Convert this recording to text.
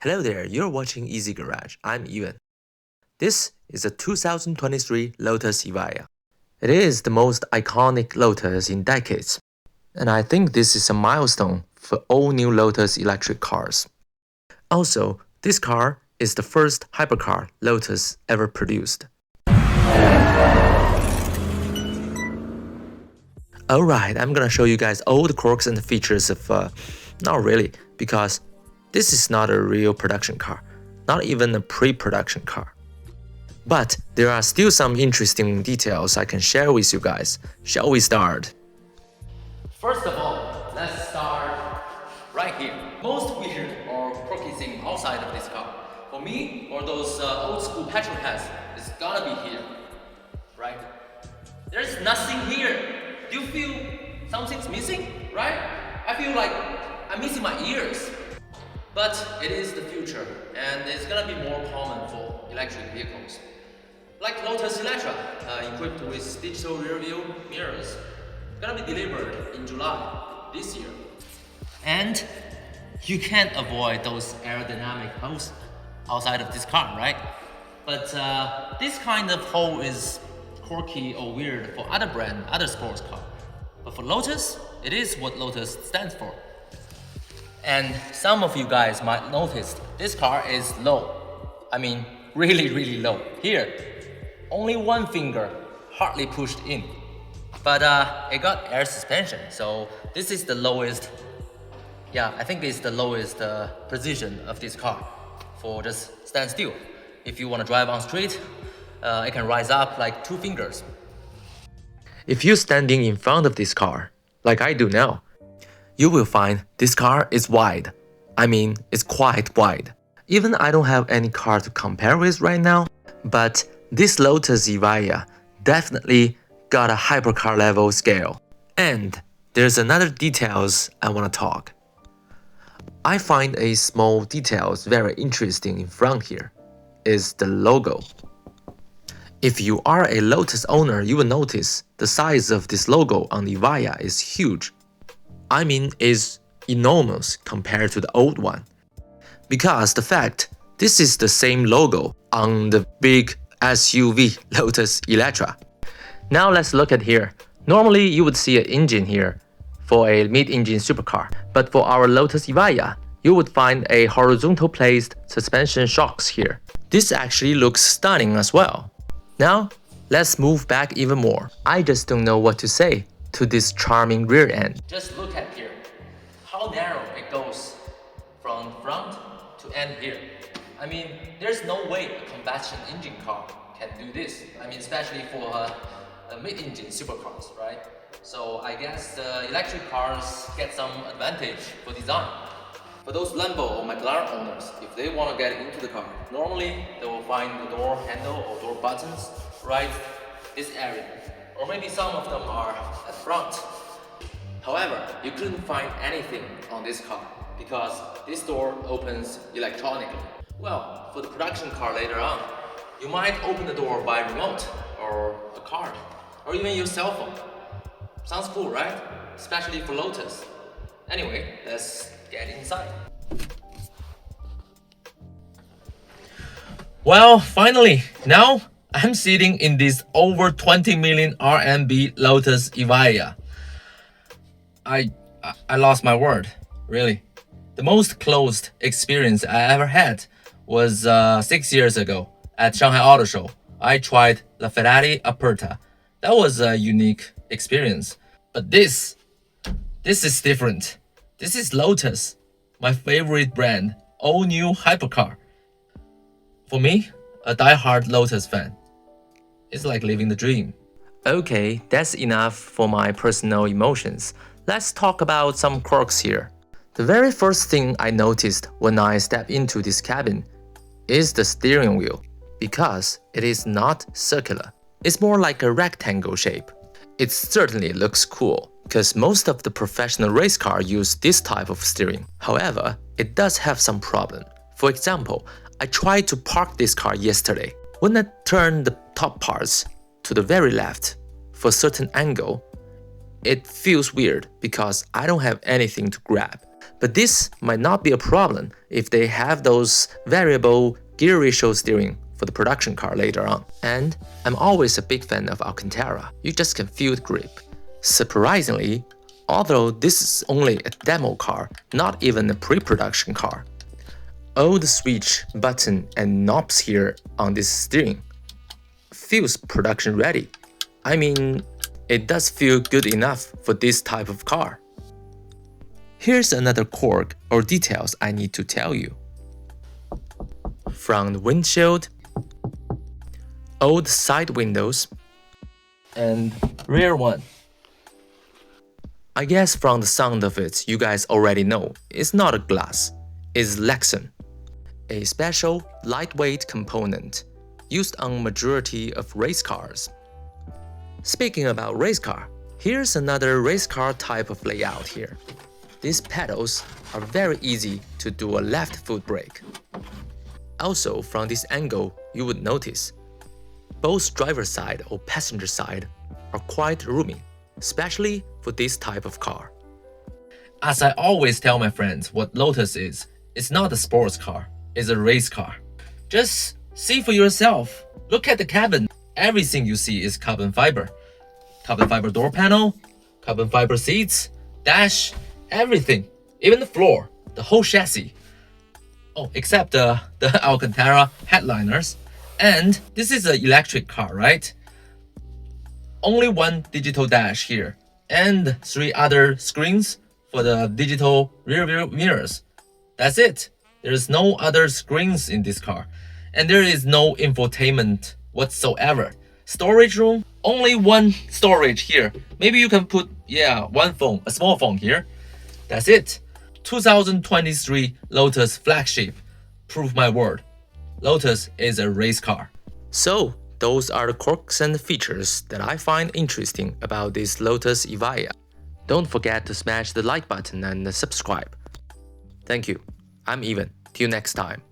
Hello there, you're watching Easy Garage. I'm Evan. This is a 2023 Lotus Evija. It is the most iconic Lotus in decades, and I think this is a milestone for all new Lotus electric cars. Also, this car is the first hypercar Lotus ever produced. Alright, I'm gonna show you guys all the quirks and the features of, not really, because this is not a real production car, not even a pre-production car. But there are still some interesting details I can share with you guys. Shall we start? First of all, let's start right here. Most weird or quirky thing outside of this car, for me or those old school petrol heads, it's gotta be here, right? There's nothing here. Do you feel something's missing, right? I feel like I'm missing my ears. But it is the future, and it's gonna be more common for electric vehicles. Like Lotus Electra, equipped with digital rear view mirrors, gonna be delivered in July this year. And you can't avoid those aerodynamic holes outside of this car, right? But this kind of hole is quirky or weird for other brand, other sports car. But for Lotus, it is what Lotus stands for. And some of you guys might notice this car is low. I mean, really low. Here, only one finger hardly pushed in. But it got air suspension, so this is the lowest, I think it's the lowest position of this car for just stand still. If you want to drive on street, it can rise up like 2 fingers. If you're standing in front of this car, like I do now, you will find this car is wide. I mean, it's quite wide. Even I don't have any car to compare with right now, but this Lotus Evija definitely got a hypercar level scale. And there's another details I want to talk. I find a small details very interesting in front here, is the logo. If you are a Lotus owner, you will notice the size of this logo on the Evija is huge. I mean, is enormous compared to the old one. Because the fact, this is the same logo on the big SUV Lotus Electra. Now let's look at here. Normally you would see an engine here for a mid-engine supercar, but for our Lotus Evija, you would find a horizontal placed suspension shocks here. This actually looks stunning as well. Now, let's move back even more. I just don't know what to say to this charming rear end. Just look at here, how narrow it goes from front to end here. I mean, there's no way a combustion engine car can do this. I mean, especially for a mid-engine supercars, right? So I guess the electric cars get some advantage for design. For those Lambo or McLaren owners, if they want to get into the car, normally they will find the door handle or door buttons right this area. Or maybe some of them are at front. However, you couldn't find anything on this car because this door opens electronically. Well, for the production car later on, you might open the door by remote or a card or even your cell phone. Sounds cool, right? Especially for Lotus. Anyway, let's get inside. Well, finally, now I'm sitting in this over 20 million RMB Lotus Evija. I lost my word, really. The most closed experience I ever had was 6 years ago at Shanghai Auto Show. I tried the Ferrari Aperta. That was a unique experience. But this is different. This is Lotus, my favorite brand, all new hypercar. For me, a die-hard Lotus fan. It's like living the dream. Okay, that's enough for my personal emotions. Let's talk about some quirks here. The very first thing I noticed when I stepped into this cabin is the steering wheel, because it is not circular. It's more like a rectangle shape. It certainly looks cool, because most of the professional race cars use this type of steering. However, it does have some problem. For example, I tried to park this car yesterday. When I turn the top parts to the very left for a certain angle, it feels weird because I don't have anything to grab. But this might not be a problem if they have those variable gear ratio steering for the production car later on. And I'm always a big fan of Alcantara. You just can feel the grip. Surprisingly, although this is only a demo car, not even a pre-production car, all the switch, button, and knobs here on this steering feels production ready. I mean, it does feel good enough for this type of car. Here's another quirk or details I need to tell you. Front windshield, old side windows, and rear one. I guess from the sound of it, you guys already know it's not a glass, it's Lexan, a special lightweight component used on majority of race cars. Speaking about race car, here's another race car type of layout here. These pedals are very easy to do a left foot brake. Also, from this angle, you would notice both driver's side or passenger side are quite roomy, especially for this type of car. As I always tell my friends what Lotus is, it's not a sports car, it's a race car. Just see for yourself. Look at the cabin. Everything you see is carbon fiber. Carbon fiber door panel, carbon fiber seats, dash, everything. Even the floor, the whole chassis. Oh, except the Alcantara headliners. And this is an electric car, right? Only one digital dash here, and 3 other screens for the digital rear view mirrors. That's it. There is no other screens in this car, and there is no infotainment whatsoever. Storage room, only one storage here. Maybe you can put, one phone, a small phone here. That's it. 2023 Lotus flagship. Prove my word. Lotus is a race car. So, those are the quirks and features that I find interesting about this Lotus Evija. Don't forget to smash the like button and subscribe. Thank you. I'm Evan. Till next time.